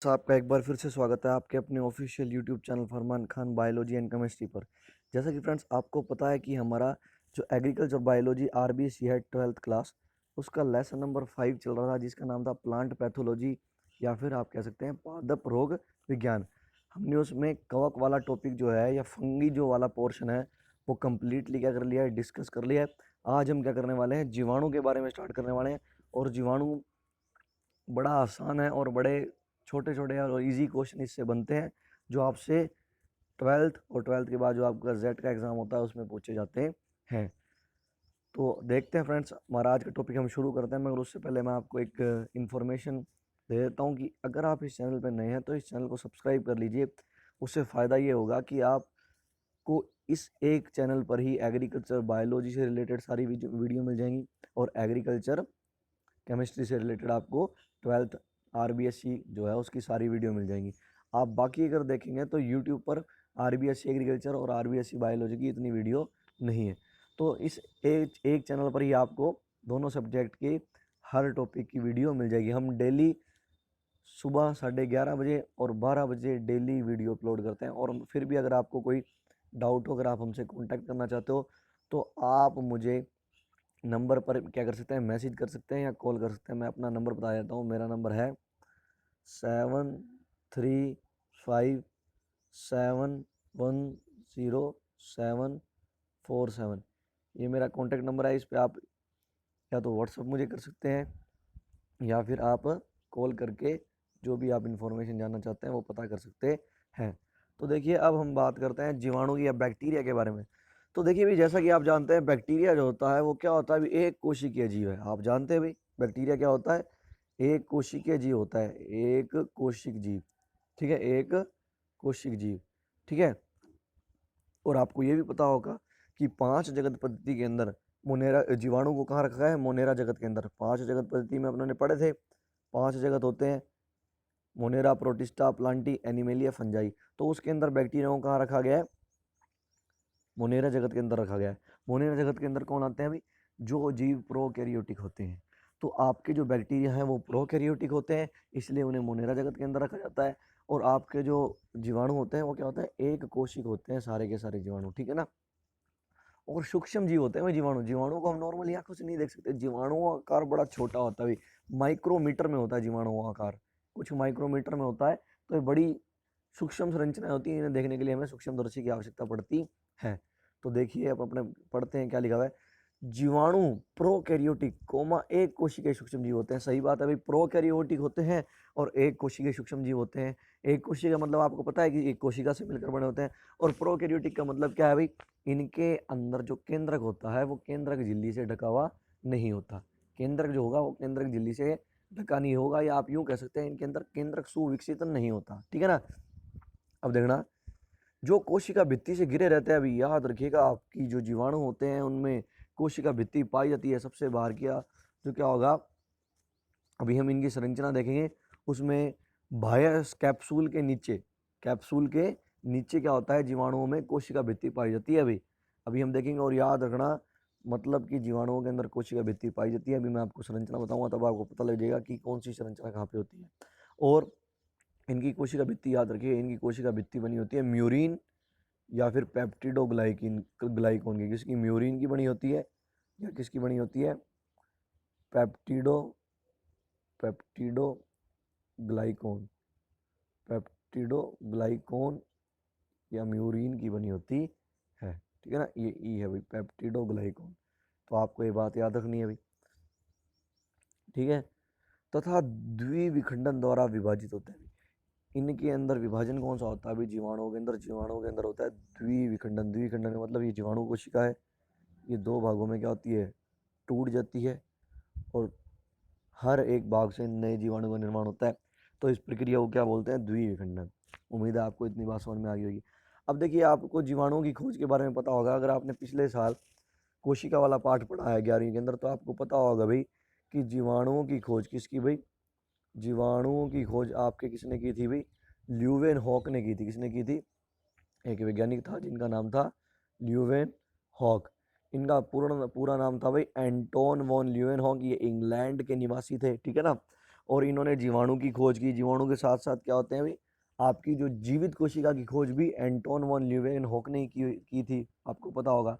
तो आपका एक बार फिर से स्वागत है आपके अपने official YouTube channel Farman Khan biology and chemistry पर। जैसा कि फ्रेंड्स आपको पता है कि हमारा जो एग्रीकल्चर बायोलॉजी आरबीसी है 12th क्लास, उसका लेसन नंबर 5 चल रहा था जिसका नाम था प्लांट पैथोलॉजी या फिर आप कह सकते हैं पादप रोग विज्ञान। हमने उसमें कवक वाला टॉपिक जो है या फंगी जो वाला पोर्शन है वो कम्प्लीटली क्या कर लिया है, डिस्कस कर लिया है। आज हम क्या करने वाले हैं, जीवाणु के बारे में स्टार्ट करने वाले हैं। और जीवाणु बड़ा आसान है और बड़े छोटे छोटे और इजी क्वेश्चन इससे बनते हैं जो आपसे 12th और 12th के बाद जो आपका जेड का एग्ज़ाम होता है उसमें पूछे जाते हैं। तो देखते हैं फ्रेंड्स, हमारा आज का टॉपिक हम शुरू करते हैं, मगर उससे पहले मैं आपको एक इन्फॉर्मेशन दे देता हूँ कि अगर आप इस चैनल पर नए हैं तो इस चैनल को सब्सक्राइब कर लीजिए। उससे फ़ायदा ये होगा कि आपको इस एक चैनल पर ही एग्रीकल्चर बायोलॉजी से रिलेटेड सारी वीडियो मिल जाएंगी और एग्रीकल्चर केमिस्ट्री से रिलेटेड आपको 12th आरबीएससी जो है उसकी सारी वीडियो मिल जाएंगी। आप बाकी अगर देखेंगे तो यूट्यूब पर आरबीएससी एग्रीकल्चर और आरबीएससी बायोलॉजी की इतनी वीडियो नहीं है। तो इस एक चैनल पर ही आपको दोनों सब्जेक्ट के हर टॉपिक की वीडियो मिल जाएगी। हम डेली सुबह 11:30 बजे और 12 बजे डेली वीडियो अपलोड करते हैं। और फिर भी अगर आपको कोई डाउट हो, अगर आप हमसे कांटेक्ट करना चाहते हो तो आप मुझे नंबर पर क्या कर सकते हैं, मैसेज कर सकते हैं या कॉल कर सकते हैं। मैं अपना नंबर बता देता हूँ, मेरा नंबर है 7357107447। ये मेरा कॉन्टैक्ट नंबर है। इस पर आप या तो व्हाट्सअप मुझे कर सकते हैं या फिर आप कॉल करके जो भी आप इन्फॉर्मेशन जानना चाहते हैं वो पता कर सकते हैं। तो देखिए, अब हम बात करते हैं जीवाणु या बैक्टीरिया के बारे में। तो देखिए भाई, जैसा कि आप जानते हैं बैक्टीरिया जो होता है वो क्या होता है, अभी एक कोशिकीय जीव है। आप जानते हैं भाई बैक्टीरिया क्या होता है, एक कोशिकीय जीव होता है, एक कोशिक जीव। ठीक है, एक कोशिक जीव। ठीक है। और आपको ये भी पता होगा कि 5 जगत पद्धति के अंदर मोनेरा जीवाणु को कहाँ रखा है, मोनेरा जगत के अंदर। 5 जगत पद्धति में अपने पढ़े थे, 5 जगत होते हैं, Monera, protista, Plantae, animalia, fungi. तो उसके अंदर बैक्टीरिया को कहाँ रखा गया है, मोनेरा जगत के अंदर रखा गया है। मोनेरा जगत के अंदर कौन आते हैं भाई, जो जीव प्रोकैरियोटिक होते हैं। तो आपके जो बैक्टीरिया हैं वो प्रोकैरियोटिक होते हैं, इसलिए उन्हें मोनेरा जगत के अंदर रखा जाता है। और आपके जो जीवाणु होते हैं वो क्या होते हैं, एक कोशिक होते हैं सारे के सारे जीवाणु। ठीक है ना। और सूक्ष्म जीव होते हैं जीवाणु। जीवाणु को हम नॉर्मली आंखों से नहीं देख सकते। जीवाणु का आकार बड़ा छोटा होता है, माइक्रोमीटर में होता है जीवाणु का आकार, कुछ माइक्रोमीटर में होता है। तो ये बड़ी सूक्ष्म संरचनाएं होती हैं, इन्हें देखने के लिए हमें सूक्ष्मदर्शी की आवश्यकता पड़ती है। तो देखिए, अब अपने पढ़ते हैं क्या लिखा हुआ है। जीवाणु प्रोकैरियोटिक कोमा एक कोशिकीय सूक्ष्म जीव होते हैं। सही बात है भाई, प्रोकैरियोटिक होते हैं और एक कोशिकीय सूक्ष्म जीव होते हैं। एक कोशिका का मतलब आपको पता है कि एक कोशिका से मिलकर बने होते हैं। और प्रोकैरियोटिक का मतलब क्या है भाई, इनके अंदर जो केंद्रक होता है वो केंद्रक झिल्ली से ढका हुआ नहीं होता। केंद्रक जो होगा वो केंद्रक झिल्ली से ढका नहीं होगा, या आप यूं कह सकते हैं इनके अंदर केंद्रक सुविकसित नहीं होता। ठीक है ना। अब देखना, जो कोशिका भित्ति से घिरे रहते हैं, अभी याद रखिएगा आपकी जो जीवाणु होते हैं उनमें कोशिका भित्ति पाई जाती है सबसे बाहर किया जो क्या होगा, अभी हम इनकी संरचना देखेंगे। उसमें बाह्य कैप्सूल के नीचे, कैप्सूल के नीचे क्या होता है, जीवाणुओं में कोशिका भित्ति पाई जाती है। अभी अभी हम देखेंगे। और याद रखना, मतलब कि जीवाणुओं के अंदर कोशिका भित्ति पाई जाती है। अभी मैं आपको संरचना बताऊंगा तब आपको पता लग जाएगा कि कौन सी संरचना कहाँ पे होती है। और इनकी कोशिका भित्ति याद रखिए, इनकी कोशिका भित्ति बनी होती है म्यूरिन या फिर पेप्टिडोग्लाइकिन ग्लाइकोन की। किसकी, म्यूरिन की बनी होती है या किसकी बनी होती है, पेप्टिडो पेप्टिडो ग्लाइकोन, पेप्टिडोग्लाइकोन या म्यूरिन की बनी होती है। ठीक है ना, ये ई है भाई, पेप्टिडोग्लाइकोन। तो आपको ये बात याद रखनी है भाई। ठीक है। तथा द्विविखंडन द्वारा विभाजित होते हैं। इनके अंदर विभाजन कौन सा होता है अभी, जीवाणुओं के अंदर, जीवाणुओं के अंदर होता है द्विविखंडन। द्विविखंडन का मतलब ये जीवाणु कोशिका है, ये दो भागों में क्या होती है, टूट जाती है और हर एक भाग से नए जीवाणु का निर्माण होता है। तो इस प्रक्रिया को क्या बोलते हैं, द्विविखंडन। उम्मीद है आपको इतनी बात समझ में आ गई होगी। अब देखिए, आपको जीवाणुओं की खोज के बारे में पता होगा। अगर आपने पिछले साल कोशिका वाला पाठ पढ़ा है 11वीं के अंदर तो आपको पता होगा भाई कि जीवाणुओं की खोज किसकी भाई, जीवाणुओं की खोज आपके किसने की थी भाई, ल्यूवेन हॉक ने की थी। किसने की थी, एक वैज्ञानिक था जिनका नाम था ल्यूवेन हॉक। इनका पूरा नाम था भाई एंटोन वॉन ल्यूवेन हॉक। ये इंग्लैंड के निवासी थे। ठीक है ना। और इन्होंने जीवाणु की खोज की। जीवाणु के साथ साथ क्या होते हैं भाई, आपकी जो जीवित कोशिका की खोज भी एंटोन वन ल्यूवेनहॉक ने की थी, आपको पता होगा।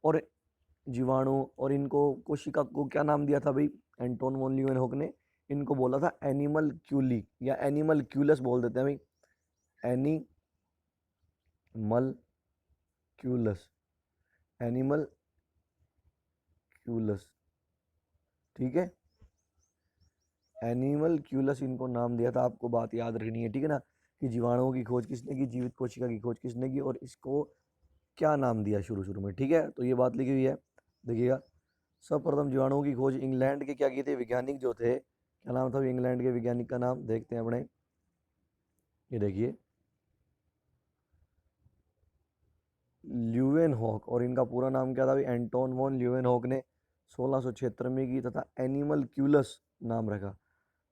और जीवाणु और इनको कोशिका को क्या नाम दिया था भाई, एंटोन वन ल्यूवेनहॉक ने इनको बोला था एनिमल क्यूली या एनिमल क्यूलस बोल देते हैं भाई, एनिमल क्यूलस, एनिमल क्यूलस, ठीक है, एनिमल क्यूलस इनको नाम दिया था। आपको बात याद रखनी है, ठीक है ना, कि जीवाणुओं की खोज किसने की, जीवित कोशिका की खोज किसने की, और इसको क्या नाम दिया शुरू शुरू में, ठीक है। तो ये बात लिखी हुई है, देखिएगा। सर्वप्रथम जीवाणुओं की खोज इंग्लैंड के क्या किए थे वैज्ञानिक जो थे, क्या नाम था इंग्लैंड के वैज्ञानिक का नाम, देखते हैं अपने, ये देखिए ल्यूवेनहॉक, और इनका पूरा नाम क्या था भाई, एंटोन वॉन ल्यूवेनहॉक ने 1676 में की तथा एनिमल क्यूलस नाम रखा।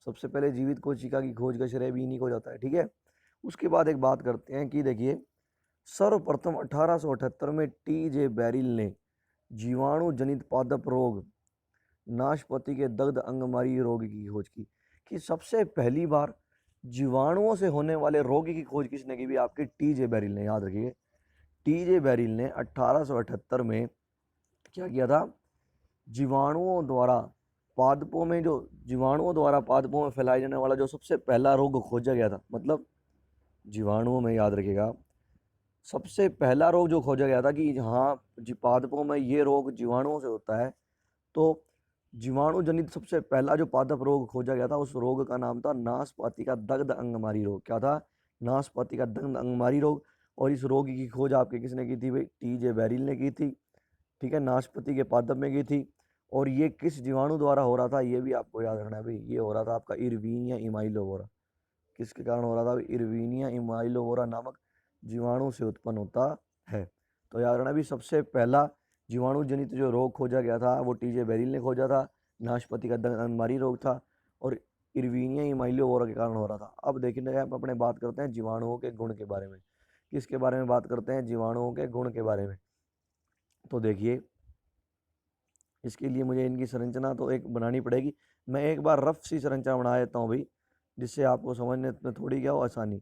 सबसे पहले जीवित कोशिका की खोज का श्रेय भी इन्हीं को जाता है, ठीक है। उसके बाद एक बात करते हैं कि देखिए सर्वप्रथम 1878 में टी.जे. बेरिल ने जीवाणु जनित पादप रोग नाशपाती के दग्ध अंगमारी रोग की खोज की। कि सबसे पहली बार जीवाणुओं से होने वाले रोग की खोज किसने की भी, आपके टी.जे. बेरिल ने, याद रखिए। टी.जे. बेरिल ने 1878 में क्या किया था, जीवाणुओं द्वारा पादपों में, जो जीवाणुओं द्वारा पादपों में फैलाए जाने वाला जो सबसे पहला रोग खोजा गया था, मतलब जीवाणुओं में, याद रखिएगा, सबसे पहला रोग जो खोजा गया था कि हाँ पादपों में ये रोग जीवाणुओं से होता है, तो जीवाणु जनित सबसे पहला जो पादप रोग खोजा गया था उस रोग का नाम था नाशपाती का दग्ध अंगमारी रोग। क्या था, नाशपाती का दग्ध अंगमारी रोग। और इस रोग की खोज आपके किसने की थी भाई, टी.जे. बेरिल ने की थी, ठीक है, नाशपाती के पादप में की थी। और ये किस जीवाणु द्वारा हो रहा था, ये भी आपको याद रखना है भाई, ये हो रहा था आपका इरवीनिया इमाइलोवोरा। किसके कारण हो रहा था, इरवीनिया इमाइलोवोरा नामक जीवाणु से उत्पन्न होता है। तो याद रखना भी, सबसे पहला जीवाणु जनित जो रोग खोजा गया था वो टी.जे. बेरिल ने खोजा था, नाशपाती का दग्ध अंगमारी रोग था, और इरवीनिया इमाइलोवोरा के कारण हो रहा था। अब देखिए आप अपने बात करते हैं जीवाणुओं के गुण के बारे में। किसके बारे में बात करते हैं, जीवाणुओं के गुण के बारे में। तो देखिए इसके लिए मुझे इनकी संरचना तो एक बनानी पड़ेगी। मैं एक बार रफ सी संरचना बना देता हूँ भाई, जिससे आपको समझने में थोड़ी क्या हो आसानी।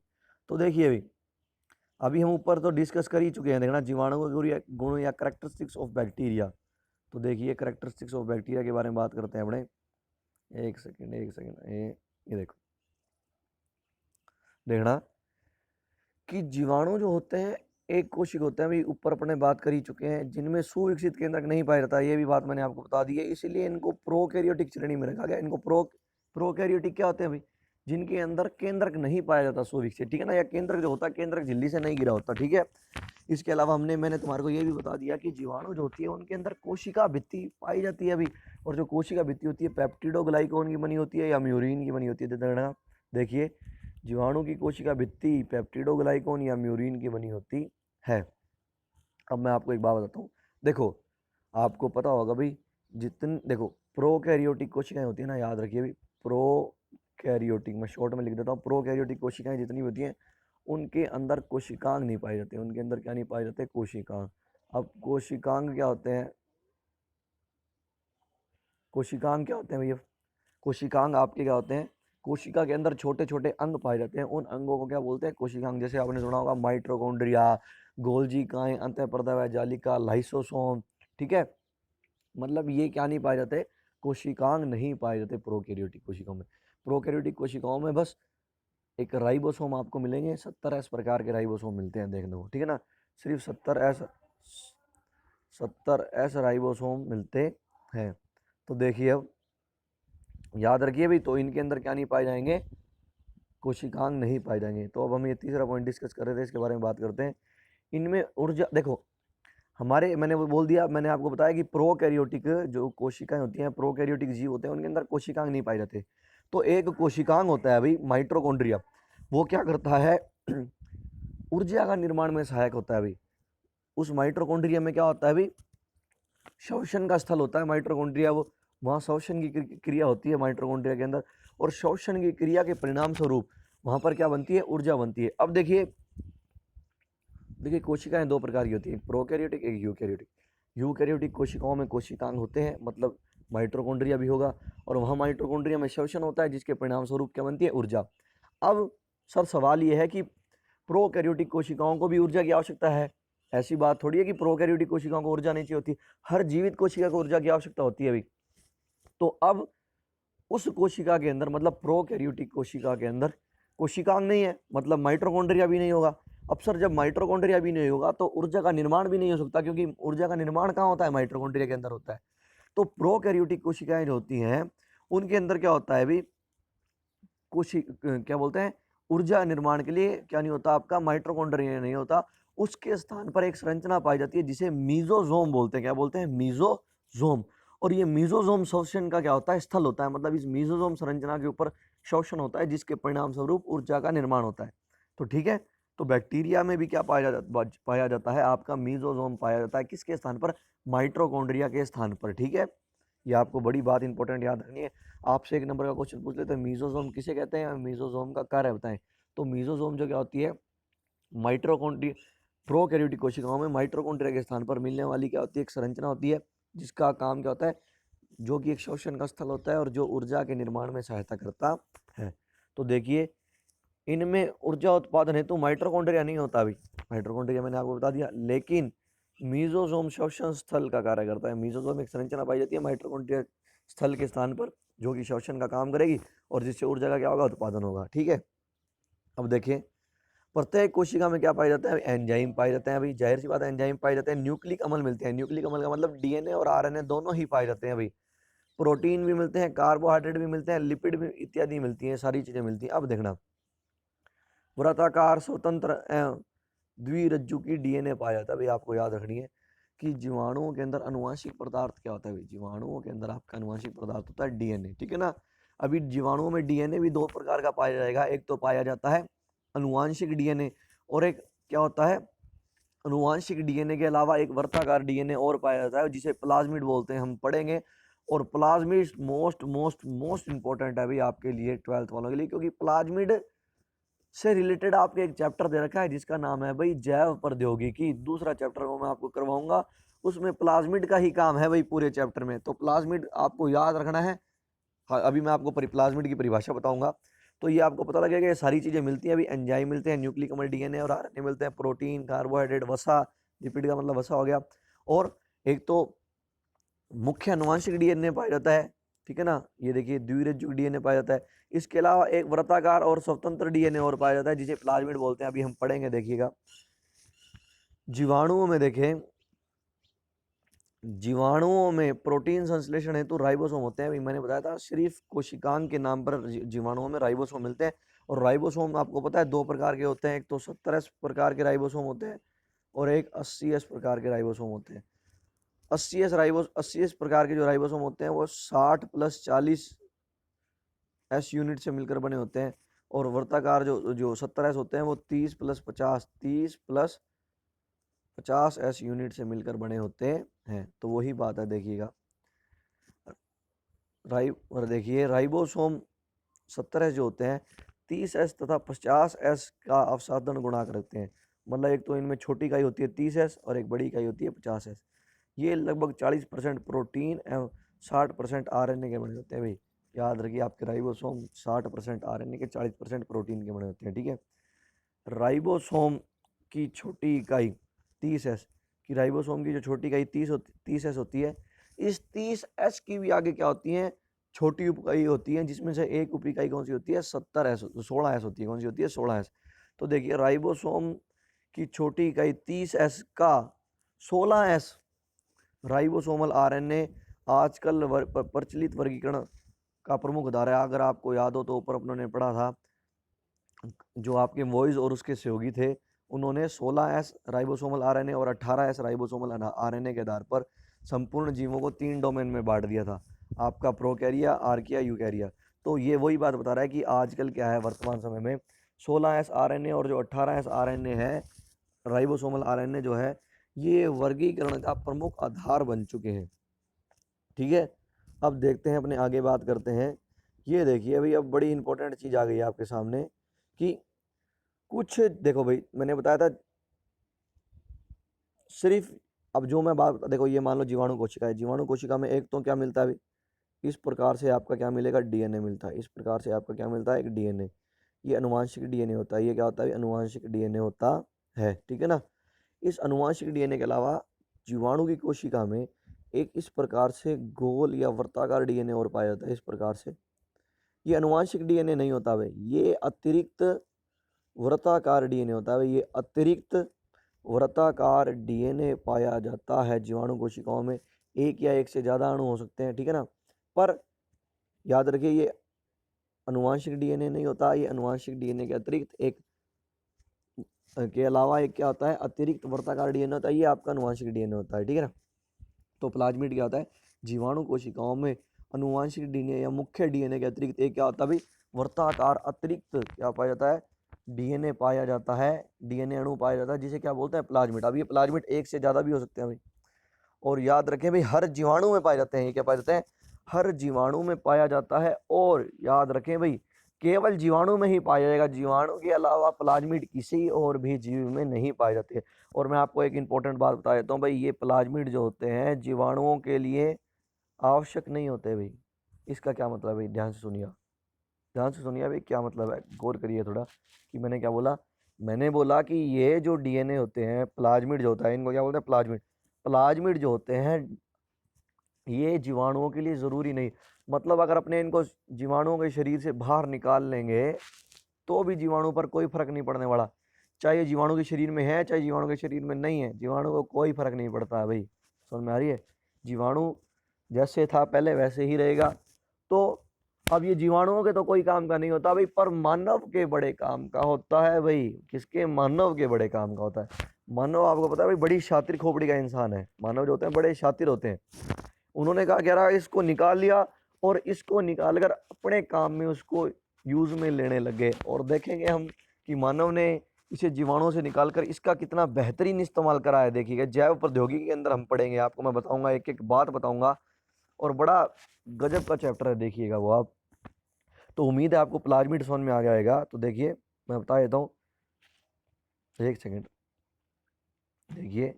तो देखिए भाई, अभी हम ऊपर तो डिस्कस कर ही चुके हैं, देखना जीवाणु के गुण या करेक्टरिस्टिक्स ऑफ बैक्टीरिया। तो देखिए करेक्टरिस्टिक्स ऑफ बैक्टीरिया के बारे में बात करते हैं अपने। एक सेकेंड ये देखो, देखना कि जीवाणु जो होते हैं एक कोशिक होते हैं, अभी ऊपर अपने बात कर ही चुके हैं, जिनमें सुविकसित केंद्रक नहीं पाया जाता, ये भी बात मैंने आपको बता दी है। इसीलिए इनको प्रोकैरियोटिक श्रेणी में रखा गया। इनको प्रोकैरियोटिक क्या होते हैं भाई, जिनके अंदर केंद्रक नहीं पाया जाता सुविकसित, ठीक है ना, या केंद्रक जो होता है केंद्रक झिल्ली से नहीं गिरा होता, ठीक है। इसके अलावा मैंने तुम्हारे को ये भी बता दिया कि जीवाणु जो होती है उनके अंदर कोशिका भित्ति पाई जाती है अभी, और जो कोशिका भित्ति होती है पेप्टिडोग्लाइकोन की बनी होती है या म्यूरिन की बनी होती है। देखिए जीवाणु की कोशिका भित्ति पेप्टिडोग्लाइकोन या म्यूरिन की बनी होती है। अब मैं आपको एक बात बताता हूँ, देखो आपको पता होगा भाई, जितने देखो प्रोकैरियोटिक कोशिकाएं होती है ना, याद रखिए भाई, प्रोकैरियोटिक, मैं शॉर्ट में लिख देता हूँ, प्रोकैरियोटिक कोशिकाएं जितनी होती हैं उनके अंदर कोशिकांग नहीं पाए जाते। उनके अंदर क्या नहीं पाए जाते, कोशिकांग। अब कोशिकांग क्या होते हैं, कोशिकांग क्या होते हैं भैया, कोशिकांग आपके क्या होते हैं, कोशिका के अंदर छोटे छोटे अंग पाए जाते हैं, उन अंगों को क्या बोलते हैं, कोशिकांग। जैसे आपने सुना होगा माइटोकॉन्ड्रिया, गोल्जी काएं, अंतःपर्दा जालिका, लाइसोसोम, ठीक है। मतलब ये क्या नहीं पाए जाते, कोशिकांग नहीं पाए जाते प्रोकैरियोटिक कोशिकाओं में। प्रोकैरियोटिक कोशिकाओं में बस एक राइबोसोम आपको मिलेंगे, 70S प्रकार के राइबोसोम मिलते हैं देखने को, ठीक है ना, सिर्फ 70S राइबोसोम मिलते हैं। तो देखिए अब याद रखिए भी, तो इनके अंदर क्या नहीं पाए जाएंगे, कोशिकांग नहीं पाए जाएंगे। तो अब हम ये तीसरा पॉइंट डिस्कस कर रहे थे, इसके बारे में बात करते हैं। इनमें ऊर्जा देखो, हमारे मैंने वो बोल दिया, मैंने आपको बताया कि प्रोकैरियोटिक जो कोशिकाएं होती हैं, प्रोकैरियोटिक जीव होते हैं, उनके अंदर कोशिकांग नहीं पाए जाते। तो एक कोशिकांग होता है भाई माइटोकॉन्ड्रिया, वो क्या करता है ऊर्जा का निर्माण में सहायक होता है भाई। उस माइटोकॉन्ड्रिया में क्या होता है भाई, श्वसन का स्थल होता है माइटोकॉन्ड्रिया, वो वहाँ श्वसन की क्रिया होती है माइटोकॉन्ड्रिया के अंदर, और श्वसन की क्रिया के परिणाम स्वरूप वहाँ पर क्या बनती है, ऊर्जा बनती है। अब देखिए कोशिकाएं दो प्रकार की होती हैं, प्रोकैरियोटिक एक यूकैरियोटिक। यूकैरियोटिक कोशिकाओं में कोशिकांग होते हैं, मतलब माइटोकॉन्ड्रिया भी होगा, और वहाँ माइटोकॉन्ड्रिया में श्वसन होता है जिसके परिणाम स्वरूप क्या बनती है, ऊर्जा। अब सर सवाल ये है कि प्रोकैरियोटिक कोशिकाओं को भी ऊर्जा की आवश्यकता है। ऐसी बात थोड़ी है कि प्रोकैरियोटिक कोशिकाओं को ऊर्जा नहीं चाहिए होती, हर जीवित कोशिका को ऊर्जा की आवश्यकता होती है भाई। तो अब उस कोशिका के अंदर, मतलब प्रोकैरियोटिक कोशिका के अंदर कोशिकांग नहीं है, मतलब माइटोकॉन्ड्रिया भी नहीं होगा। अब सर जब माइटोकॉन्ड्रिया भी नहीं होगा तो ऊर्जा का निर्माण भी नहीं हो सकता, क्योंकि ऊर्जा का निर्माण कहाँ होता है, माइटोकॉन्ड्रिया के अंदर होता है। तो प्रोकैरियोटिक कोशिकाएं जो होती हैं उनके अंदर क्या होता है भी, क्या बोलते हैं, ऊर्जा निर्माण के लिए क्या नहीं होता, आपका माइटोकॉन्ड्रिया नहीं होता। उसके स्थान पर एक संरचना पाई जाती है जिसे मीजोजोम बोलते हैं। क्या बोलते हैं, मीजोजोम। और ये मीजोजोम श्वसन का क्या होता है, स्थल होता है। मतलब इस मीजोजोम संरचना के ऊपर श्वसन होता है जिसके परिणाम स्वरूप ऊर्जा का निर्माण होता है। तो ठीक है, तो बैक्टीरिया में भी क्या पाया जाता है, आपका मीजोजोम पाया जाता है। किसके स्थान पर, माइटोकॉन्ड्रिया के स्थान पर। ठीक है, ये आपको बड़ी बात इंपॉर्टेंट याद रखनी है। आपसे एक नंबर का क्वेश्चन पूछ लेते हैं, मीजोजोम किसे कहते हैं, मीजोजोम का कार्य बताएं। तो मीजोजोम जो क्या होती है, माइटोकॉन्ड्रिया, प्रोकैरियोटिक कोशिकाओं में माइटोकॉन्ड्रिया के स्थान पर मिलने वाली क्या होती है, एक संरचना होती है जिसका काम क्या होता है, जो कि एक श्वसन का स्थल होता है और जो ऊर्जा के निर्माण में सहायता करता है। तो देखिए, इनमें ऊर्जा उत्पादन हेतु माइटोकॉन्ड्रिया नहीं होता अभी, माइटोकॉन्ड्रिया मैंने आपको बता दिया, लेकिन मीजोजोम श्वसन स्थल का कार्य करता है। मीजोजोम एक संरचना पाई जाती है माइटोकॉन्ड्रिया स्थल के स्थान पर, जो कि श्वसन का काम करेगी और जिससे ऊर्जा का क्या होगा, उत्पादन होगा। ठीक है, अब देखिए, प्रत्येक कोशिका में क्या पाया जाता है, एंजाइम पाए जाते हैं। अभी जाहिर सी बात है, एंजाइम पाए जाते हैं। न्यूक्लिक अम्ल मिलते हैं, न्यूक्लिक अम्ल का मतलब डीएनए और आरएनए दोनों ही पाए जाते हैं अभी। प्रोटीन भी मिलते हैं, कार्बोहाइड्रेट भी मिलते हैं, लिपिड भी इत्यादि मिलती हैं, सारी चीजें मिलती हैं। अब देखना, वृत्ताकार स्वतंत्र द्विरज्जु की डीएनए पाया जाता है। भाई आपको याद रखनी है कि जीवाणुओं के अंदर अनुवांशिक पदार्थ क्या होता है भाई, जीवाणुओं के अंदर आपका अनुवांशिक पदार्थ होता है डीएनए। ठीक है ना, अभी जीवाणुओं में डीएनए भी दो प्रकार का पाया जाएगा। एक तो पाया जाता है अनुवांशिक डीएनए, और एक क्या होता है, अनुवांशिक डीएनए के अलावा एक वर्ताकार डीएनए और पाया जाता है जिसे प्लाज्मिड बोलते हैं, हम पढ़ेंगे। और plasmid most most most important है भाई आपके लिए, 12th वालों के लिए, क्योंकि प्लाज्मिड से रिलेटेड आपके एक चैप्टर दे रखा है जिसका नाम है भाई जैव प्रौद्योगिकी। दूसरा चैप्टर वो मैं आपको करवाऊंगा, उसमें प्लाज्मिड का ही काम है भाई पूरे चैप्टर में। तो प्लाज्मिड आपको याद रखना है। हाँ, अभी मैं आपको प्लाज्मिड की परिभाषा बताऊंगा, तो ये आपको पता लगेगा ये सारी चीजें मिलती हैं। अभी एंजाइम मिलते हैं, न्यूक्लिक अम्ल, डीएनए और आरएनए मिलते हैं, प्रोटीन, कार्बोहाइड्रेट, वसा, लिपिड का मतलब वसा हो गया, और एक तो मुख्य अनुवांशिक डीएनए पाया जाता है। ठीक है ना, ये देखिए द्विरज्जुक डीएनए पाया जाता है। इसके अलावा एक वृत्ताकार और स्वतंत्र डीएनए और पाया जाता है जिसे प्लाज्मिड बोलते हैं, अभी हम पढ़ेंगे। देखिएगा, जीवाणुओं में देखें, जीवाणुओं में प्रोटीन संश्लेषण हेतु राइबोसोम होते हैं। मैंने बताया था, सिर्फ कोशिकांग के नाम पर जीवाणुओं में राइबोसोम मिलते हैं। और राइबोसोम आपको पता है दो प्रकार के होते हैं, एक तो 70S प्रकार के राइबोसोम होते हैं और एक 80S प्रकार के राइबोसोम होते हैं। 80S प्रकार के जो राइबोसोम होते हैं वो 60+40S यूनिट से मिलकर बने होते हैं, और वर्ताकार जो जो 70S होते हैं वो 30+50S यूनिट से मिलकर बने होते हैं। तो वही बात है, देखिएगा, और देखिए राइबोसोम 70S जो होते हैं 30S तथा 50S का अवसादन गुणांक रखते हैं। मतलब एक तो इनमें छोटी इकाई होती है 30S और एक बड़ी इकाई होती है 50S। ये लगभग 40% प्रोटीन एवं 60% आरएनए के बने होते हैं भाई। याद रखिए, आपके राइबोसोम 60% आरएनए के, 40% प्रोटीन के बने होते हैं। ठीक है, राइबोसोम की छोटी इकाई 30S की, राइबोसोम की जो छोटी इकाई 30S होती है, इस 30S की भी आगे क्या होती है, छोटी उप इकाई होती है, जिसमें से एक उप इकाई कौन सी होती है, 16S होती है। कौन सी होती है, 16S। तो देखिए, राइबोसोम की छोटी इकाई 30S का 16S राइबोसोमल आरएनए आजकल प्रचलित वर्गीकरण का प्रमुख आधार है। अगर आपको याद हो तो ऊपर अपनों ने पढ़ा था, जो आपके वॉइस और उसके सहयोगी थे, उन्होंने 16S राइबोसोमल आरएनए और 18S राइबोसोमल आरएनए के आधार पर संपूर्ण जीवों को 3 डोमेन में बांट दिया था, आपका प्रोकैरिया, आर्किया, यूकैरिया। तो ये वही बात बता रहा है कि आजकल क्या है, वर्तमान समय में 16S आरएनए और जो 18S आरएनए है, राइबोसोमल आरएनए जो है, ये वर्गीकरण का प्रमुख आधार बन चुके हैं। ठीक है, अब देखते हैं, अपने आगे बात करते हैं। ये देखिए भाई, अब बड़ी इंपॉर्टेंट चीज आ गई है आपके सामने कि कुछ, देखो भाई मैंने बताया था सिर्फ, अब जो मैं बात, देखो ये मान लो जीवाणु कोशिका है, जीवाणु कोशिका में एक तो क्या मिलता है भाई, इस प्रकार से आपका क्या मिलेगा, डीएनए मिलता है। इस प्रकार से आपका क्या मिलता है, एक डीएनए। ये अनुवांशिक डीएनए होता है। ये क्या होता है, अनुवांशिक डीएनए होता है, ठीक है ना। इस अनुवांशिक डीएनए के अलावा जीवाणु की कोशिका में एक इस प्रकार से गोल या वर्ताकार डीएनए और पाया जाता है, इस प्रकार से। ये अनुवांशिक डीएनए नहीं होता भाई, ये अतिरिक्त वृत्ताकार डीएनए होता है। ये अतिरिक्त वृत्ताकार डीएनए पाया जाता है जीवाणु कोशिकाओं में। एक या एक से ज़्यादा अणु हो सकते हैं, ठीक है ना। पर याद रखिए, ये अनुवांशिक डीएनए नहीं होता। ये अनुवांशिक डीएनए के अतिरिक्त एक के अलावा एक क्या होता है, अतिरिक्त वर्ताकार डीएनए होता है। ये आपका अनुवांशिक डीएनए होता है, ठीक है ना। तो प्लाज्मिड क्या होता है, जीवाणु कोशिकाओं में अनुवांशिक डीएनए या मुख्य डीएनए के अतिरिक्त एक क्या होता है भाई, वर्ताकार अतिरिक्त क्या पाया जाता है, डीएनए पाया जाता है, डीएनए अणु पाया जाता है, जिसे क्या बोलते हैं, प्लाज्मिड। अब ये प्लाज्मिड एक से ज़्यादा भी हो सकते हैं भाई। और याद रखें भाई, हर जीवाणु में पाए जाते हैं। ये क्या पाए जाते हैं, हर जीवाणु में पाया जाता है। और याद रखें भाई, केवल जीवाणु में ही पाया जाएगा, जीवाणु के अलावा प्लाज्मिड किसी और भी जीव में नहीं पाए जाते। और मैं आपको एक इंपॉर्टेंट बात बता देता हूँ भाई, ये प्लाज्मिड जो होते हैं जीवाणुओं के लिए आवश्यक नहीं होते भाई। इसका क्या मतलब है भाई, ध्यान से सुनिए, ध्यान से सुनिए भाई, क्या मतलब है, गौर करिए थोड़ा कि मैंने क्या बोला। मैंने बोला कि ये जो डीएनए होते हैं, प्लाज्मिड जो होता है, इनको क्या बोलते हैं, प्लाज्मिड। प्लाज्मिड जो होते हैं ये जीवाणुओं के लिए ज़रूरी नहीं। मतलब अगर अपने इनको जीवाणुओं के शरीर से बाहर निकाल लेंगे तो भी जीवाणु पर कोई फर्क नहीं पड़ने वाला। चाहे ये जीवाणु के शरीर में है, चाहे जीवाणु के शरीर में नहीं है, जीवाणु को कोई फर्क नहीं पड़ता है भाई। समझ में आ रही है, जीवाणु जैसे था पहले वैसे ही रहेगा। तो अब ये जीवाणुओं के तो कोई काम का नहीं होता भाई, पर मानव के बड़े काम का होता है भाई। किसके, मानव के बड़े काम का होता है। मानव आपको पता है भाई, बड़ी शातिर खोपड़ी का इंसान है। मानव जो होते हैं बड़े शातिर होते हैं। उन्होंने कहा कह रहा इसको निकाल लिया और इसको निकाल कर अपने काम में उसको यूज में लेने लगे। और देखेंगे हम कि मानव ने इसे जीवाणुओं से निकालकर इसका कितना बेहतरीन इस्तेमाल करा है। देखिएगा, जैव प्रौद्योगिकी के अंदर हम पढ़ेंगे, आपको मैं बताऊंगा, एक एक बात बताऊंगा। और बड़ा गजब का चैप्टर है, देखिएगा वो आप। तो उम्मीद है आपको प्लाज्मिड समझ में आ जाएगा। तो देखिए मैं बता देता हूँ, एक सेकेंड। देखिए,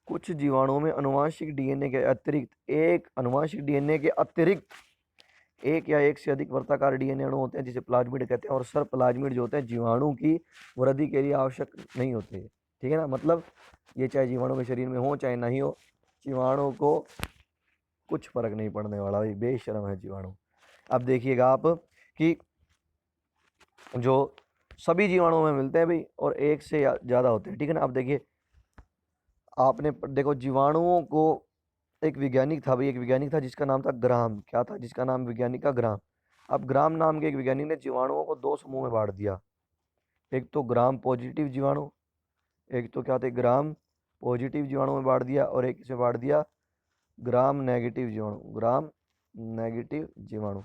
कुछ जीवाणुओं में अनुवांशिक डीएनए के अतिरिक्त एक या एक से अधिक वर्ताकार डीएनए अणु होते हैं, जिसे प्लाज्मिड कहते हैं। और सर प्लाज्मिड जो होते हैं जीवाणु की वृद्धि के लिए आवश्यक नहीं होते, ठीक है ना। मतलब ये चाहे जीवाणु के शरीर में हो चाहे नहीं हो, जीवाणु को कुछ फर्क नहीं पड़ने वाला भाई, बेशर्म है जीवाणु। अब देखिएगा आप कि जो सभी जीवाणुओं में मिलते हैं भाई और एक से ज़्यादा होते हैं, ठीक है ना। अब देखिए, आपने देखो जीवाणुओं को, एक वैज्ञानिक था भाई, एक वैज्ञानिक था जिसका नाम था ग्राम। क्या था जिसका नाम, वैज्ञानिक का ग्राम। अब ग्राम नाम के एक वैज्ञानिक ने जीवाणुओं को दो समूह में बांट दिया। एक तो ग्राम पॉजिटिव जीवाणु, एक तो क्या थे, ग्राम पॉजिटिव जीवाणु में बांट दिया, और एक इसमें बांट दिया ग्राम नेगेटिव जीवाणु। ग्राम नेगेटिव जीवाणु।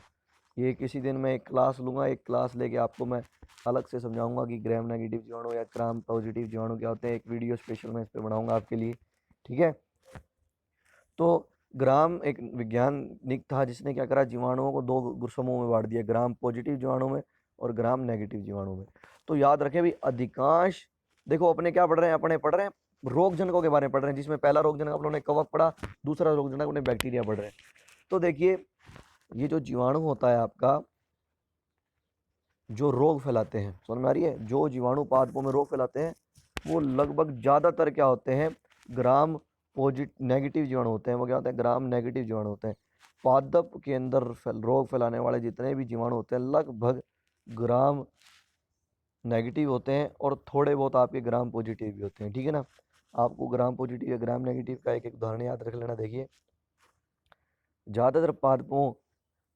ये किसी दिन मैं एक क्लास लूँगा, एक क्लास लेके आपको मैं अलग से समझाऊंगा कि ग्राम नेगेटिव जीवाणु या ग्राम पॉजिटिव जीवाणु क्या होते हैं। एक वीडियो स्पेशल मैं इस पर बनाऊंगा आपके लिए, ठीक है। तो ग्राम एक वैज्ञानिक था जिसने क्या करा, जीवाणुओं को दो समूह में बांट दिया, ग्राम पॉजिटिव जीवाणु में और ग्राम नेगेटिव जीवाणु में। तो याद रखें भाई, अधिकांश, देखो अपने क्या पढ़ रहे हैं, अपने पढ़ रहे हैं रोग जनकों के बारे में पढ़ रहे हैं, जिसमें पहला रोग जनक अपने कवक पढ़ा, दूसरा रोग जनक अपने बैक्टीरिया पढ़ रहे हैं। तो देखिए, ये जो जीवाणु होता है आपका, जो रोग फैलाते हैं, समझ में आ रही है, जो जीवाणु पादपों में रोग फैलाते हैं, वो लगभग ज़्यादातर क्या होते हैं, ग्राम नेगेटिव जीवाणु होते हैं। वो क्या होते हैं, ग्राम नेगेटिव जीवाणु होते हैं। पादप के अंदर रोग फैलाने वाले जितने भी जीवाणु होते हैं लगभग ग्राम नेगेटिव होते हैं, और थोड़े बहुत आपके ग्राम पॉजिटिव भी होते हैं, ठीक है ना। आपको ग्राम पॉजिटिव या ग्राम नेगेटिव का एक एक उदाहरण याद रख लेना। देखिए, ज़्यादातर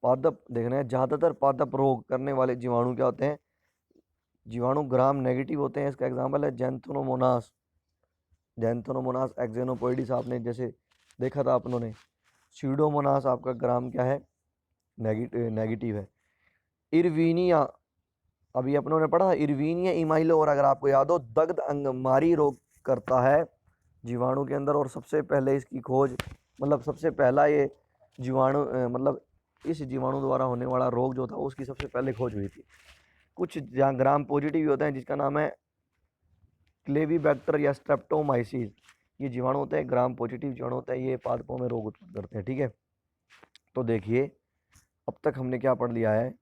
पादप देखना है, ज़्यादातर पादप रोग करने वाले जीवाणु क्या होते हैं, जीवाणु ग्राम नेगेटिव होते हैं। इसका एग्जाम्पल है जैंथोनोमोनास एक्जेनोपोइडिस, आपने जैसे देखा था अपनों ने। स्यूडोमोनास आपका ग्राम क्या है, नेगेटिव है। इरवीनिया, अभी अपनों ने पढ़ा इरवीनिया इमाइलो, और अगर आपको याद हो, दग्ध अंगमारी रोग करता है जीवाणु के अंदर। और सबसे पहले इसकी खोज, मतलब सबसे पहला ये जीवाणु मतलब इस जीवाणु द्वारा होने वाला रोग जो था उसकी सबसे पहले खोज हुई थी। कुछ जहाँ ग्राम पॉजिटिव भी होते हैं, जिसका नाम है क्लेवीबैक्टर या स्ट्रेप्टोमाइसिस। ये जीवाणु होते हैं, ग्राम पॉजिटिव जीवाणु होते हैं, ये पादपों में रोग उत्पन्न करते हैं, ठीक है। तो देखिए अब तक हमने क्या पढ़ लिया है,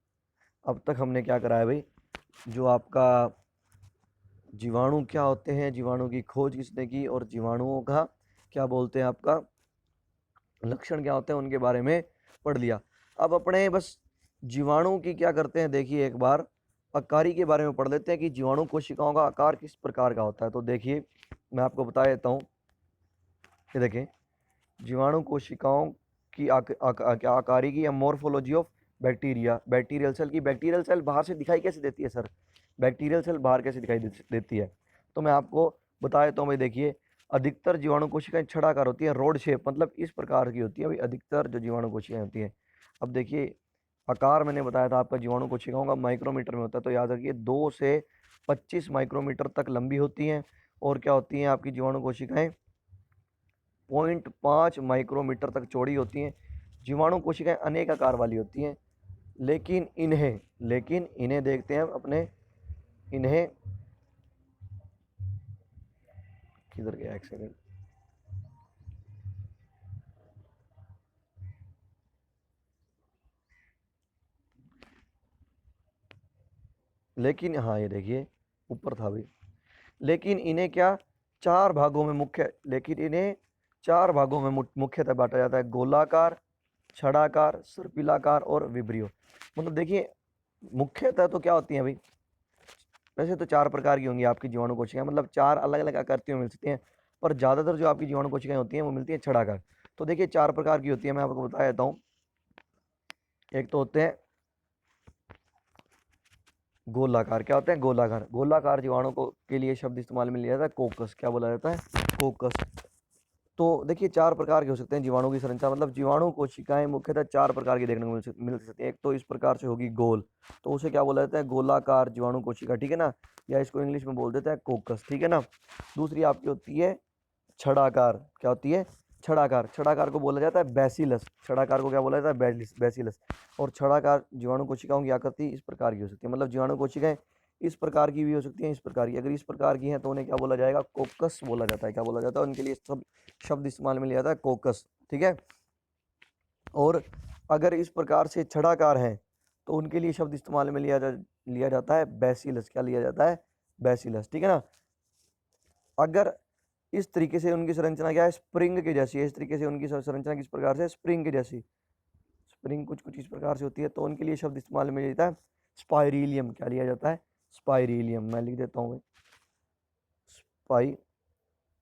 अब तक हमने क्या करा है भाई, जो आपका जीवाणु क्या होते हैं, जीवाणु की खोज किसने की, और जीवाणुओं का क्या बोलते हैं आपका लक्षण क्या होते हैं, उनके बारे में पढ़ लिया। अब अपने बस जीवाणु की क्या करते हैं, देखिए एक बार आकारी के बारे में पढ़ लेते हैं कि जीवाणु कोशिकाओं का आकार किस प्रकार का होता है। तो देखिए मैं आपको बता देता हूँ, ये देखें जीवाणु कोशिकाओं की आकारी की morphology of bacteria, bacterial cell की। बैक्टीरियल सेल बाहर से दिखाई कैसे देती है सर, बैक्टीरियल सेल बाहर कैसे दिखाई देती है, तो मैं आपको बता देता हूँ भाई। देखिए अधिकतर जीवाणु कोशिकाएं छड़ाकार होती है, रोड शेप, मतलब इस प्रकार की होती है भाई अधिकतर जो जीवाणु कोशिकाएं होती हैं। अब देखिए आकार मैंने बताया था आपका जीवाणु कोशिकाओं का माइक्रोमीटर में होता है, तो याद रखिए 2 से 25 माइक्रोमीटर तक लंबी होती हैं, और क्या होती हैं आपकी जीवाणु कोशिकाएं 0.5 माइक्रोमीटर तक चौड़ी होती हैं। जीवाणु कोशिकाएं अनेक आकार वाली होती हैं, लेकिन इन्हें देखते हैं अपने, इन्हें किधर गया, एक सेकंड, लेकिन हाँ ये देखिए ऊपर था भी, लेकिन इन्हें क्या 4 भागों में मुख्यतः बांटा जाता है, गोलाकार, छड़ाकार, सर्पिलाकार और विब्रियो। मतलब देखिए मुख्यतः तो क्या होती है भाई, वैसे तो 4 प्रकार की होंगी आपकी जीवाणु कोशिकाएं, मतलब 4 अलग अलग आकृतियों में मिलती हैं, पर ज़्यादातर जो आपकी जीवाणु कोशिकाएं होती हैं वो मिलती हैं छड़ाकार। तो देखिए 4 प्रकार की होती है, मैं आपको बता देता हूँ। एक तो होते हैं गोलाकार, क्या होते हैं गोलाकार, गोलाकार जीवाणु को के लिए शब्द इस्तेमाल में लिया जाता है कोकस, क्या बोला जाता है कोकस। तो देखिए 4 प्रकार के हो सकते हैं जीवाणु की संरचना, मतलब जीवाणु कोशिकाएं मुख्यतः 4 प्रकार की देखने को मिल सकती है। एक तो इस प्रकार से होगी गोल, तो उसे क्या बोला जाता है गोलाकार जीवाणु कोशिका, ठीक है ना, या इसको इंग्लिश में बोल देते हैं कोकस, ठीक है ना। दूसरी आपकी होती है छड़ाकार, क्या होती है छड़ाकार, छड़ाकार को बोला जाता है बैसिलस, छड़ाकार को क्या बोला जाता है बैसिलस। और छड़ाकार जीवाणु कोशिकाओं की आकृति इस प्रकार की हो सकती है, मतलब जीवाणु कोशिकाएं इस प्रकार की भी हो सकती हैं, इस प्रकार की, अगर इस प्रकार की हैं तो उन्हें क्या बोला जाएगा कोकस बोला जाता है, क्या बोला जाता है, उनके लिए सब शब्द इस्तेमाल में लिया जाता है कोकस, ठीक है। और अगर इस प्रकार से छड़ाकार हैं तो उनके लिए शब्द इस्तेमाल में लिया जाता है बैसिलस, क्या लिया जाता है बैसिलस, ठीक है ना। अगर इस तरीके से उनकी संरचना क्या है स्प्रिंग के जैसी है, इस तरीके से उनकी संरचना किस प्रकार से स्प्रिंग के जैसी, स्प्रिंग कुछ इस प्रकार से होती है, तो उनके लिए शब्द इस्तेमाल में लिया जाता है स्पाइरीलियम, क्या लिया जाता है स्पाइरीलियम, मैं लिख देता हूँ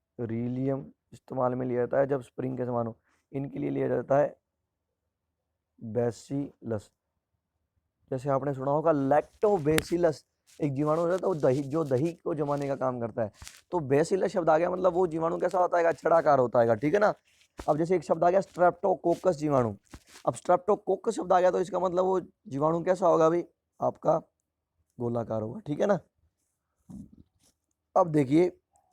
स्पाइरीलियम इस्तेमाल में लिया जाता है जब स्प्रिंग के समान हो। इनके लिए लिया जाता है बैसिलस। जैसे आपने सुना होगा लैक्टोबैसिलस, एक जीवाणु होता है वो दही, जो दही को जमाने का काम करता है, तो बैसिलस शब्द आ गया, मतलब वो जीवाणु कैसा होता है छड़ाकार होता है, ठीक है ना। अब जैसे एक शब्द आ गया स्ट्रेप्टोकोकस जीवाणु, अब स्ट्रेप्टोकोकस शब्द आ गया तो इसका मतलब वो जीवाणु कैसा होगा भाई आपका गोलाकार होगा, ठीक है ना। अब देखिए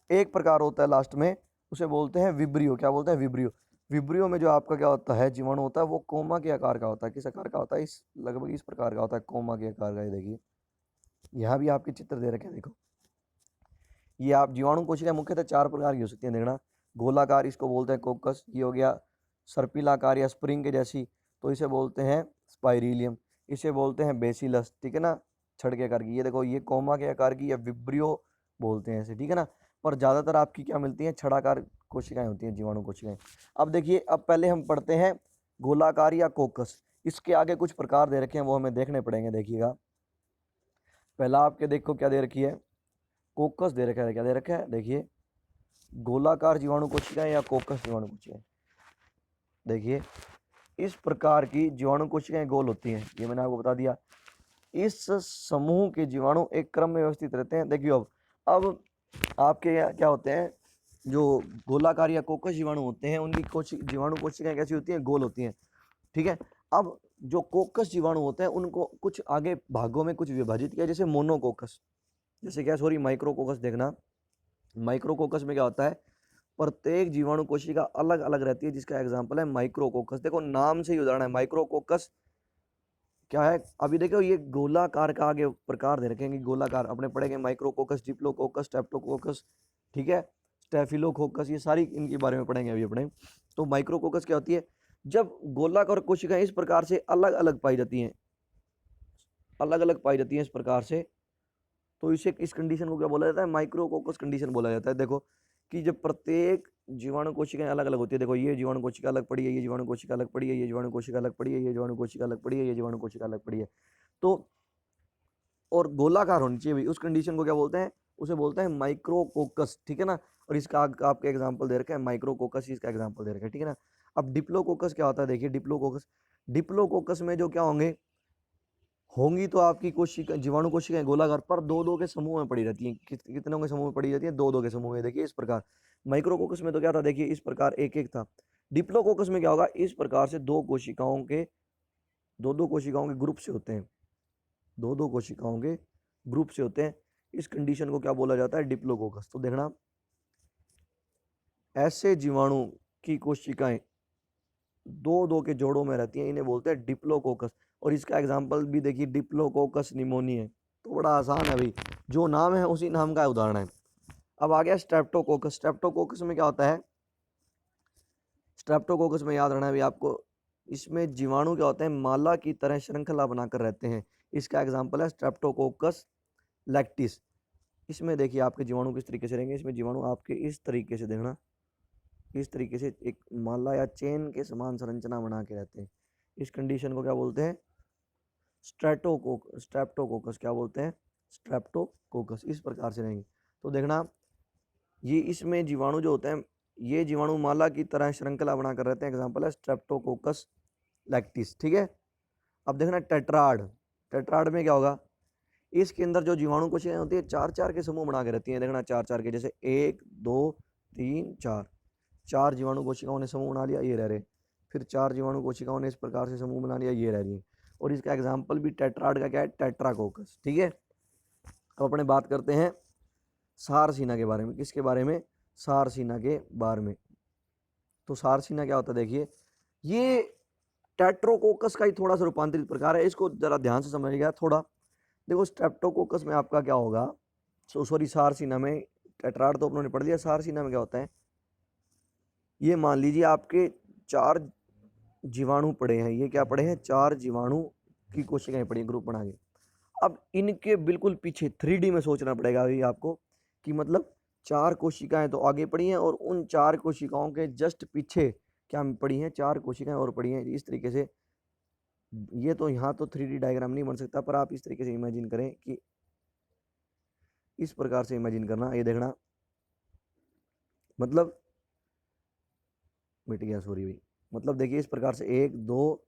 एक प्रकार होता है लास्ट में, उसे बोलते हैं विब्रियो, क्या बोलते हैं विब्रियो। विब्रियो में जो आपका क्या होता है जीवाणु होता है वो कोमा के आकार का होता है, किस आकार का होता है, इस लगभग इस प्रकार का होता है, कोमा के आकार का। ये देखिए यहाँ भी आपके चित्र दे रखे हैं, देखो ये आप जीवाणु कोशिकाएं मुख्यतः 4 प्रकार की हो सकती हैं, देखना गोलाकार इसको बोलते हैं कोकस, ये हो गया सर्पिलाकार या स्प्रिंग के जैसी, तो इसे बोलते हैं स्पाइरीलियम, इसे बोलते हैं बेसिलस, ठीक है ना, छड़ के आकार की। ये देखो ये कोमा के आकार की या विब्रियो बोलते हैं इसे, ठीक है ना। पर ज़्यादातर आपकी क्या मिलती हैं छड़ाकार कोशिकाएं होती हैं जीवाणु कोशिकाएं। अब देखिए अब पहले हम पढ़ते हैं गोलाकार या कोकस, इसके आगे कुछ प्रकार दे रखे हैं वो हमें देखने पड़ेंगे। देखिएगा पहला आपके देखो क्या दे रखी है कोकस दे रखा है, क्या दे रखा है देखिए गोलाकार जीवाणु कोशिकाएं या कोकस जीवाणु कोशिकाएं। देखिए इस प्रकार की जीवाणु कोशिकाएं गोल होती हैं, ये मैंने आपको बता दिया। इस समूह के जीवाणु एक क्रम में व्यवस्थित रहते हैं। देखिए अब आपके यहाँ क्या होते हैं जो गोलाकार या कोकस जीवाणु होते हैं उनकी जीवाणु कोशिकाएं कैसी होती हैं गोल होती हैं, ठीक है। अब जो कोकस जीवाणु होते हैं उनको कुछ आगे भागों में कुछ विभाजित किया, जैसे मोनोकोकस, जैसे क्या सॉरी माइक्रोकोकस, देखना माइक्रोकोकस में क्या होता है प्रत्येक जीवाणु कोशिका अलग अलग रहती है, जिसका एग्जांपल है माइक्रोकोकस। देखो नाम से ही उदाहरण है माइक्रोकोकस क्या है। अभी देखो ये गोलाकार का आगे प्रकार दे रखेंगे, गोलाकार अपने पढ़ेंगे माइक्रोकोकस, डिप्लोकोकस, स्टेप्टोकोकस, ठीक है, स्टेफिलोकोकस, ये सारी इनके बारे में पढ़ेंगे अभी अपने। तो माइक्रोकोकस क्या होती है जब गोलाकार कोशिकाएं इस प्रकार से अलग अलग पाई जाती हैं, अलग अलग पाई जाती हैं इस प्रकार से, तो इसे इस कंडीशन को क्या बोला जाता है? माइक्रोकोकस कंडीशन बोला जाता है। देखो कि जब प्रत्येक जीवाणु कोशिकाएं अलग अलग होती है, देखो ये जीवाणु कोशिका अलग पड़ी है, ये जीवाणु कोशिका अलग पड़ी है, ये जीवाणु कोशिका अलग पड़ी है, ये जीवाणु कोशिका अलग पड़ी है, ये जीवाणु कोशिका अलग पड़ी है, तो और गोलाकार होनी चाहिए भाई, उस कंडीशन को क्या बोलते हैं? उसे बोलते हैं माइक्रोकोकस, ठीक है ना। और इसका आपके एग्जांपल दे रखा है, माइक्रोकोकस इसका एग्जांपल दे रखा है, ठीक है ना। अब डिप्लोकोकस क्या होता है? देखिए डिप्लोकोकस, डिप्लोकोकस में जो क्या होंगी तो आपकी कोशिका, जीवाणु कोशिकाएं गोलाकार पर दो दो के समूह में पड़ी रहती हैं। कितनों के समूह में पड़ी रहती है? दो दो के समूह में। देखिए इस प्रकार। माइक्रोकोकस में तो क्या था? देखिए इस प्रकार एक एक था। डिप्लोकोकस में क्या होगा? इस प्रकार से दो दो कोशिकाओं के ग्रुप से होते हैं, दो दो कोशिकाओं के ग्रुप से होते हैं। इस कंडीशन को क्या बोला जाता है? डिप्लोकोकस। तो देखना, ऐसे जीवाणु की कोशिकाएं दो दो के जोड़ों में रहती हैं, इन्हें बोलते हैं डिप्लोकोकस। और इसका एग्जाम्पल भी देखिए, डिप्लोकोकस निमोनी है। तो बड़ा आसान है भाई, जो नाम है उसी नाम का उदाहरण है। अब आ गया स्ट्रेप्टोकोकस। स्ट्रेप्टोकोकस में क्या होता है? स्ट्रेप्टोकोकस में याद रखना है भाई आपको, इसमें जीवाणु क्या होते हैं? माला की तरह श्रृंखला बनाकर रहते हैं। इसका एग्जाम्पल है स्ट्रेप्टोकोकस लैक्टिस। इसमें देखिए आपके जीवाणु किस तरीके से रहेंगे, इसमें जीवाणु आपके इस तरीके से, देखना इस तरीके से एक माला या चेन के समान संरचना बना के रहते हैं। इस कंडीशन को क्या बोलते हैं? स्ट्रेप्टोकोकस। क्या बोलते हैं? स्ट्रेप्टोकोकस। इस प्रकार से रहेंगे। तो देखना, ये इसमें जीवाणु जो होते हैं, ये जीवाणु माला की तरह श्रृंखला बनाकर रहते हैं। एग्जाम्पल है स्ट्रेप्टोकोकस लैक्टिस, ठीक है। अब देखना टेट्राड। टेट्राड में क्या होगा? इसके अंदर जो जीवाणु कोशिकाएं होती है, चार चार के समूह बना के रहती हैं। देखना चार चार के, जैसे 1 2 3 4, चार जीवाणु कोशिकाओं ने समूह बना लिया, ये रह रहे। फिर चार जीवाणु कोशिकाओं ने इस प्रकार से समूह बना लिया, ये रह रही है। और इसका एग्जाम्पल भी टेट्राड का क्या है? टेट्राकोकस, ठीक है। अब अपने बात करते हैं सारसीना के बारे में। किसके बारे में? सारसीना के बारे में। तो सारसीना क्या होता है? देखिए, ये टेट्रोकोकस का ही थोड़ा सा रूपांतरित प्रकार है। इसको जरा ध्यान से समझिएगा थोड़ा। देखो स्ट्रेप्टोकोकस में आपका क्या होगा, सॉरी सारसीना में, टेट्राड तो अपनों ने पढ़ लिया। सारसीना में क्या होता है? ये मान लीजिए आपके चार जीवाणु पड़े हैं। ये क्या पड़े हैं? चार जीवाणु की कोशिकाएं पड़ी हैं, ग्रुप बना के। अब इनके बिल्कुल पीछे 3D में सोचना पड़ेगा अभी आपको, कि मतलब चार कोशिकाएं तो आगे पड़ी हैं और उन चार कोशिकाओं के जस्ट पीछे क्या पड़ी हैं? चार कोशिकाएं और पड़ी हैं। इस तरीके से, ये तो यहाँ तो 3D डायग्राम नहीं बन सकता, पर आप इस तरीके से इमेजिन करें कि इस प्रकार से इमेजिन करना। ये देखना, मतलब मिट गया, सॉरी भाई। मतलब देखिए इस प्रकार से 1 2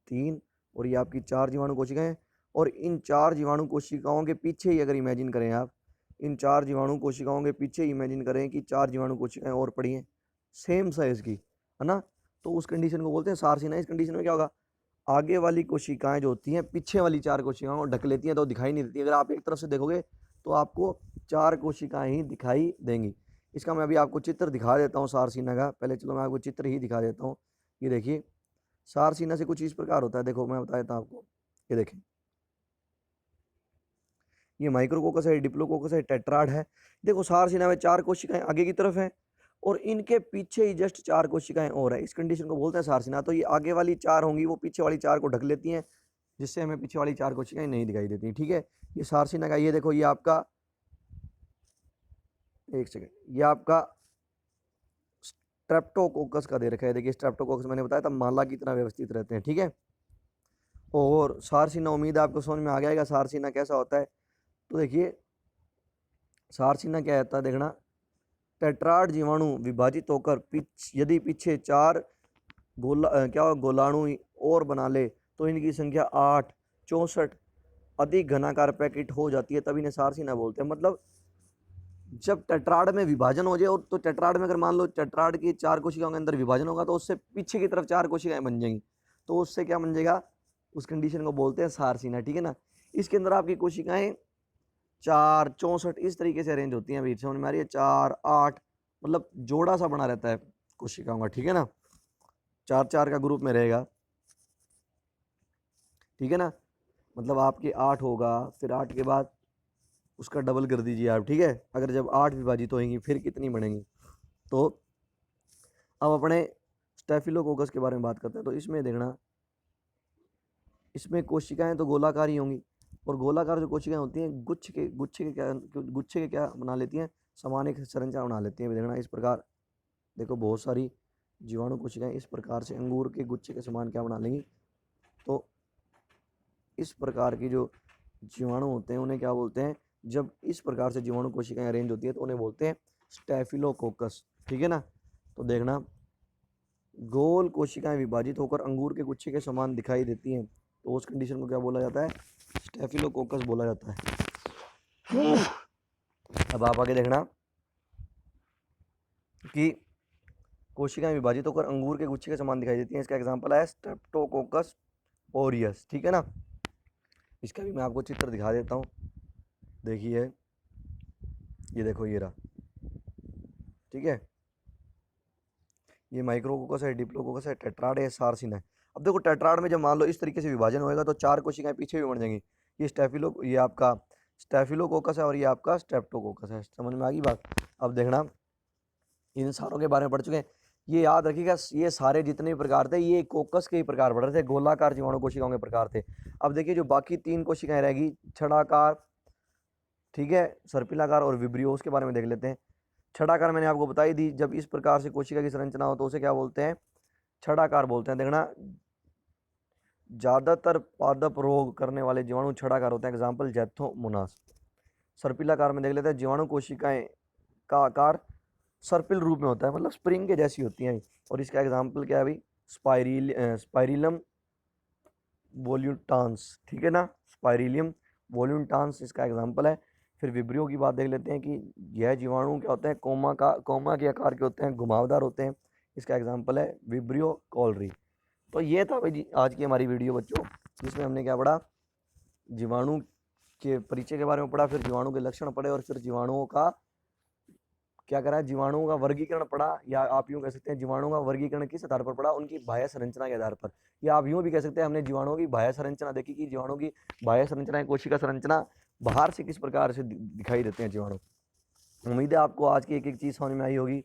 3, और ये आपकी चार जीवाणु कोशिकाएं। और इन चार जीवाणु कोशिकाओं के पीछे ही अगर इमेजिन करें आप, इन चार जीवाणु कोशिकाओं के पीछे इमेजिन करें कि चार जीवाणु कोशिकाएं और पड़ी हैं सेम साइज की, है ना। तो उस कंडीशन को बोलते हैं सारसीना। इस कंडीशन में क्या होगा? आगे वाली कोशिकाएं जो होती हैं, पीछे वाली चार कोशिकाओं को ढक लेती हैं, तो दिखाई नहीं देती। अगर आप एक तरफ से देखोगे तो आपको चार कोशिकाएं ही दिखाई देंगी। इसका मैं अभी आपको चित्र दिखा देता हूँ सारसीना का। पहले चलो मैं आपको चित्र ही दिखा देता हूँ। ये देखिए, सारसीना से कुछ इस प्रकार होता है। देखो मैं बता देता हूँ आपको। ये देखें, ये माइक्रोकोकस है, डिप्लोकोकस है, टेट्राड है। देखो सारसीना में चार कोशिकाएं आगे की तरफ है और इनके पीछे ही जस्ट चार कोशिकाएं और है। इस कंडीशन को बोलते हैं सारसीना। तो ये आगे वाली चार होंगी, वो पीछे वाली चार को ढक लेती हैं, जिससे हमें पीछे वाली चार कोशिकाएं नहीं दिखाई देती, ठीक है। ये सारसीना का, ये देखो, ये आपका, एक सेकेंड, ये आपका स्ट्रेप्टोकोकस का दे रखा है। देखिए स्ट्रेप्टोकोकस मैंने बताया था माला की तरह व्यवस्थित रहते हैं, ठीक है। और सारसीना, उम्मीद है आपको समझ में आ गया सारसीना कैसा होता है। तो देखिए सारसीना क्या होता है, देखना, टेट्राड जीवाणु विभाजित होकर यदि पीछे चार गोलाणु और बना ले तो इनकी संख्या 8 64 अधिक घनाकार पैकेट हो जाती है, तब इन्हें सारसीना बोलते हैं। मतलब जब टेट्राड में विभाजन हो जाए, और तो टेट्राड में अगर मान लो टेट्राड की चार कोशिकाओं के अंदर विभाजन होगा, तो उससे पीछे की तरफ चार कोशिकाएं बन जाएंगी, तो उससे क्या बन जाएगा? उस कंडीशन को बोलते हैं सारसीना, ठीक है ना। इसके अंदर आपकी कोशिकाएं 4 64 इस तरीके से अरेंज होती हैं। अभी समझ में आ रही है? 4 8, मतलब जोड़ा सा बना रहता है कोशिकाओं का, ठीक है ना। चार चार का ग्रुप में रहेगा, ठीक है ना। मतलब आपके 8 होगा, फिर 8 के बाद उसका डबल कर दीजिए आप, ठीक है। अगर जब 8 विभाजित होंगी फिर कितनी बनेंगी। तो अब अपने स्टेफिलोकोकस के बारे में बात करते हैं तो इसमें देखना, इसमें कोशिकाएं तो गोलाकार ही होंगी, और गोलाकार जो कोशिकाएं होती हैं गुच्छे के क्या बना लेती हैं, समान एक संरचना बना लेती हैं। देखना इस प्रकार, देखो बहुत सारी जीवाणु कोशिकाएं इस प्रकार से अंगूर के गुच्छे के समान क्या बना लेंगी। तो इस प्रकार की जो जीवाणु होते हैं उन्हें क्या बोलते हैं, जब इस प्रकार से जीवाणु कोशिकाएं अरेंज होती है तो उन्हें बोलते हैं स्टेफिलोकोकस। ठीक है ना। तो देखना, गोल कोशिकाएं विभाजित होकर अंगूर के गुच्छे के समान दिखाई देती हैं तो उस कंडीशन को क्या बोला जाता है, स्टेफिलोकोकस बोला जाता है। अब आप आगे देखना कि कोशिकाएं विभाजित होकर अंगूर के गुच्छे के समान दिखाई देती हैं, इसका एग्जांपल है स्ट्रेप्टोकोकस ओरियस। ठीक है ना। इसका भी मैं आपको चित्र दिखा देता हूँ। देखिए ये देखो, ये रहा। ठीक है, ये माइक्रोकोकस है, डिप्लोकोकस है, टेट्राड है, सार्सिन है। अब देखो टेट्राड में जब मान लो इस तरीके से विभाजन होएगा तो 4 कोशिकाएं पीछे भी बढ़ जाएंगी। ये आपका स्टेफिलोकोकस है और ये आपका स्ट्रेप्टोकोकस है। समझ में आ गई बात। अब देखना, इन सारों के बारे में पढ़ चुके हैं। ये याद रखिएगा, ये सारे जितने भी प्रकार थे ये कोकस के ही प्रकार पढ़ रहे थे, गोलाकार जीवाणु कोशिकाओं के प्रकार थे। अब देखिए जो बाकी 3 कोशिकाएं रहेगी, छड़ाकार, ठीक है, सर्पिलाकार और विब्रियो, उसके बारे में देख लेते हैं। छड़ाकार मैंने आपको बताई दी, जब इस प्रकार से कोशिका की संरचना हो तो उसे क्या बोलते हैं, छड़ाकार बोलते हैं। देखना, ज्यादातर पादप रोग करने वाले जीवाणु छड़ाकार होते हैं, एग्जाम्पल जैथोमोनास। सर्पिलाकार में देख लेते हैं, जीवाणु कोशिकाएं का आकार सर्पिल रूप में होता है, मतलब स्प्रिंग के जैसी होती हैं, और इसका एग्जाम्पल क्या है भाई, स्पाइरिलम वोल्यूटांस। ठीक है ना, स्पाइरिलियम वोल्यूटांस इसका एग्जाम्पल है। फिर विब्रियो की बात देख लेते हैं कि यह जीवाणु क्या होते हैं, कोमा के आकार के होते हैं, घुमावदार होते हैं, इसका एग्जाम्पल है विब्रियो कॉलरी। तो ये था भाई जी आज की हमारी वीडियो बच्चों, जिसमें हमने क्या पढ़ा, जीवाणु के परिचय के बारे में पढ़ा, फिर जीवाणु के लक्षण पढ़े, और फिर जीवाणुओं का क्या करा, जीवाणुओं का वर्गीकरण पढ़ा, या आप यूं कह सकते हैं जीवाणुओं का वर्गीकरण किस आधार पर पढ़ा, उनकी बाह्य संरचना के आधार पर, या आप यूं भी कह सकते हैं हमने जीवाणुओं की बाह्य संरचना देखी कि जीवाणु की बाह्य संरचना, कोशिका संरचना बाहर से किस प्रकार से दिखाई देते हैं जीवाणु। उम्मीद है आपको आज की एक एक चीज़ समझ में आई होगी।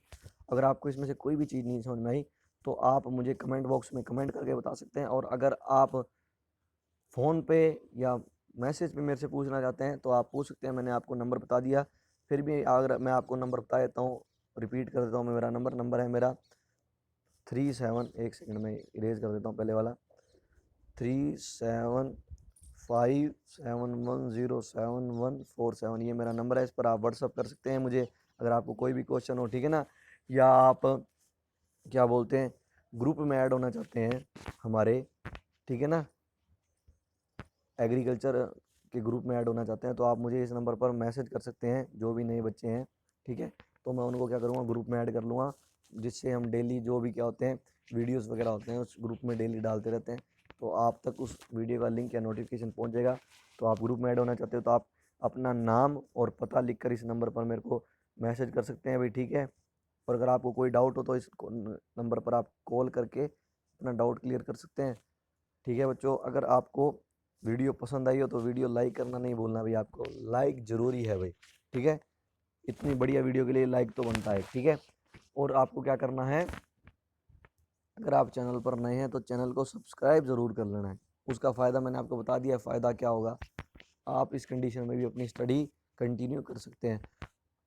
अगर आपको इसमें से कोई भी चीज़ नहीं समझ में आई तो आप मुझे कमेंट बॉक्स में कमेंट करके बता सकते हैं, और अगर आप फ़ोन पे या मैसेज पे मेरे से पूछना चाहते हैं तो आप पूछ सकते हैं। मैंने आपको नंबर बता दिया, फिर भी अगर मैं आपको नंबर बता देता हूँ, रिपीट कर देता हूँ। मेरा नंबर है मेरा 37, एक सेकंड में इरेज कर देता हूँ पहले वाला, 3757107147। ये मेरा नंबर है, इस पर आप व्हाट्सअप कर सकते हैं मुझे अगर आपको कोई भी क्वेश्चन हो। ठीक है ना, या आप क्या बोलते हैं ग्रुप में ऐड होना चाहते हैं हमारे, ठीक है ना, एग्रीकल्चर के ग्रुप में ऐड होना चाहते हैं तो आप मुझे इस नंबर पर मैसेज कर सकते हैं, जो भी नए बच्चे हैं। ठीक है, तो मैं उनको क्या करूँगा, ग्रुप में ऐड कर लूँगा, जिससे हम डेली जो भी क्या होते हैं वीडियोस वगैरह होते हैं उस ग्रुप में डेली डालते रहते हैं, तो आप तक उस वीडियो का लिंक या नोटिफिकेशन पहुँच जाएगा। तो आप ग्रुप में ऐड होना चाहते हो तो आप अपना नाम और पता लिख कर इस नंबर पर मेरे को मैसेज कर सकते हैं भाई। ठीक है, और अगर आपको कोई डाउट हो तो इस नंबर पर आप कॉल करके अपना डाउट क्लियर कर सकते हैं। ठीक है बच्चों, अगर आपको वीडियो पसंद आई हो तो वीडियो लाइक करना नहीं भूलना भाई, आपको लाइक ज़रूरी है भाई। ठीक है, इतनी बढ़िया वीडियो के लिए लाइक तो बनता है। ठीक है, और आपको क्या करना है, अगर आप चैनल पर नए हैं तो चैनल को सब्सक्राइब ज़रूर कर लेना है। उसका फ़ायदा मैंने आपको बता दिया, फ़ायदा क्या होगा, आप इस कंडीशन में भी अपनी स्टडी कंटिन्यू कर सकते हैं।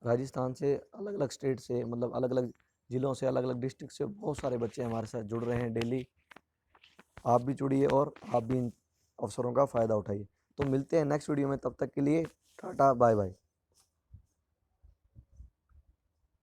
राजस्थान से, अलग अलग स्टेट से, मतलब अलग अलग ज़िलों से, अलग अलग डिस्ट्रिक्ट से बहुत सारे बच्चे हमारे साथ जुड़ रहे हैं डेली। आप भी जुड़िए और आप भी इन अवसरों का फ़ायदा उठाइए। तो मिलते हैं नेक्स्ट वीडियो में, तब तक के लिए टाटा बाय बाय।